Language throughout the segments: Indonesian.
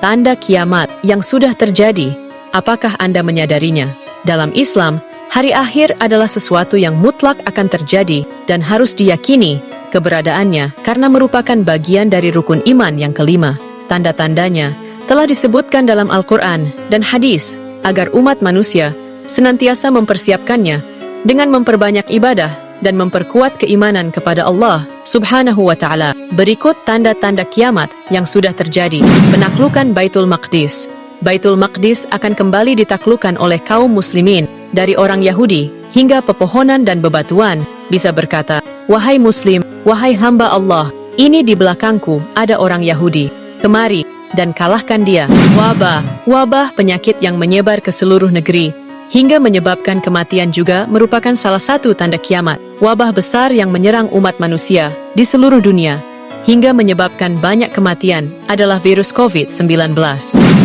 tanda kiamat yang sudah terjadi. Apakah Anda menyadarinya? Dalam Islam, hari akhir adalah sesuatu yang mutlak akan terjadi dan harus diyakini keberadaannya karena merupakan bagian dari rukun iman yang kelima. Tanda-tandanya telah disebutkan dalam Al-Quran dan hadis agar umat manusia senantiasa mempersiapkannya dengan memperbanyak ibadah dan memperkuat keimanan kepada Allah Subhanahu wa Ta'ala. Berikut tanda-tanda kiamat yang sudah terjadi. Penaklukan Baitul Maqdis. Baitul Maqdis akan kembali ditaklukkan oleh kaum muslimin dari orang Yahudi hingga pepohonan dan bebatuan bisa berkata, "Wahai muslim, wahai hamba Allah, ini di belakangku ada orang Yahudi. Kemari dan kalahkan dia." Wabah penyakit yang menyebar ke seluruh negeri hingga menyebabkan kematian juga merupakan salah satu tanda kiamat. Wabah besar yang menyerang umat manusia di seluruh dunia hingga menyebabkan banyak kematian adalah virus COVID-19.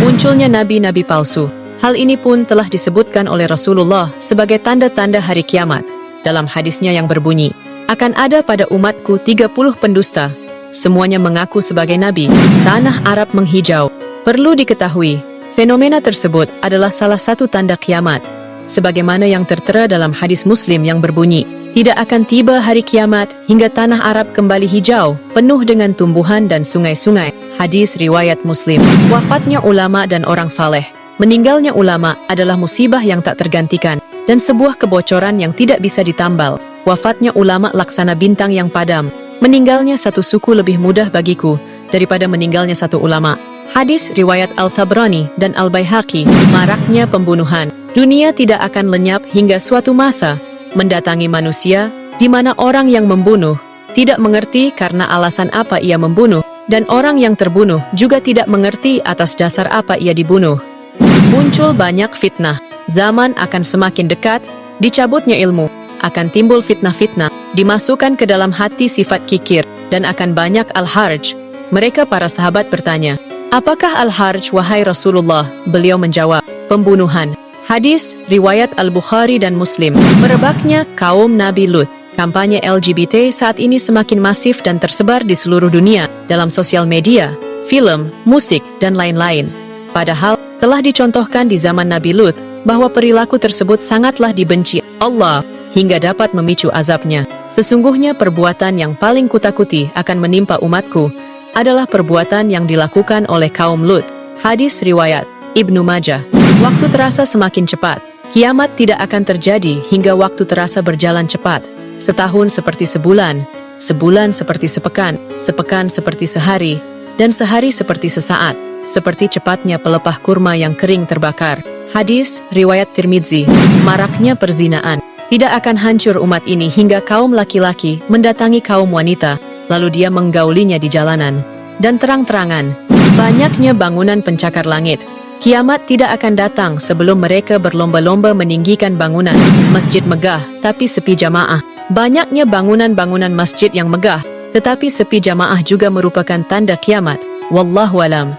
Munculnya nabi-nabi palsu. Hal ini pun telah disebutkan oleh Rasulullah sebagai tanda-tanda hari kiamat. Dalam hadisnya yang berbunyi, "Akan ada pada umatku 30 pendusta. Semuanya mengaku sebagai nabi." Tanah Arab menghijau. Perlu diketahui, fenomena tersebut adalah salah satu tanda kiamat. Sebagaimana yang tertera dalam hadis Muslim yang berbunyi, "Tidak akan tiba hari kiamat hingga tanah Arab kembali hijau, penuh dengan tumbuhan dan sungai-sungai." Hadis riwayat Muslim. Wafatnya ulama dan orang saleh. Meninggalnya ulama adalah musibah yang tak tergantikan dan sebuah kebocoran yang tidak bisa ditambal. Wafatnya ulama laksana bintang yang padam. Meninggalnya satu suku lebih mudah bagiku daripada meninggalnya satu ulama. Hadis riwayat Al-Tabrani dan Al-Baihaqi. Maraknya pembunuhan. Dunia tidak akan lenyap hingga suatu masa mendatangi manusia di mana orang yang membunuh tidak mengerti karena alasan apa ia membunuh, dan orang yang terbunuh juga tidak mengerti atas dasar apa ia dibunuh. Muncul banyak fitnah. Zaman akan semakin dekat, dicabutnya ilmu, akan timbul fitnah-fitnah, dimasukkan ke dalam hati sifat kikir, dan akan banyak al-harj. Mereka para sahabat bertanya, "Apakah al-harj, wahai Rasulullah?" Beliau menjawab, "Pembunuhan." Hadis riwayat Al-Bukhari dan Muslim. Merebaknya kaum Nabi Lut. Kampanye LGBT saat ini semakin masif dan tersebar di seluruh dunia dalam sosial media, film, musik, dan lain-lain. Padahal telah dicontohkan di zaman Nabi Lut bahwa perilaku tersebut sangatlah dibenci Allah hingga dapat memicu azabnya. Sesungguhnya perbuatan yang paling kutakuti akan menimpa umatku adalah perbuatan yang dilakukan oleh kaum Lut. Hadis riwayat Ibnu Majah. Waktu terasa semakin cepat. Kiamat tidak akan terjadi hingga waktu terasa berjalan cepat. Setahun seperti sebulan, sebulan seperti sepekan, sepekan seperti sehari, dan sehari seperti sesaat, seperti cepatnya pelepah kurma yang kering terbakar. Hadis riwayat Tirmidzi. Maraknya perzinaan. Tidak akan hancur umat ini hingga kaum laki-laki mendatangi kaum wanita, lalu dia menggaulinya di jalanan. Dan terang-terangan, banyaknya bangunan pencakar langit. Kiamat tidak akan datang sebelum mereka berlomba-lomba meninggikan bangunan. Masjid megah, tapi sepi jamaah. Banyaknya bangunan-bangunan masjid yang megah, tetapi sepi jamaah juga merupakan tanda kiamat. Wallahu alam.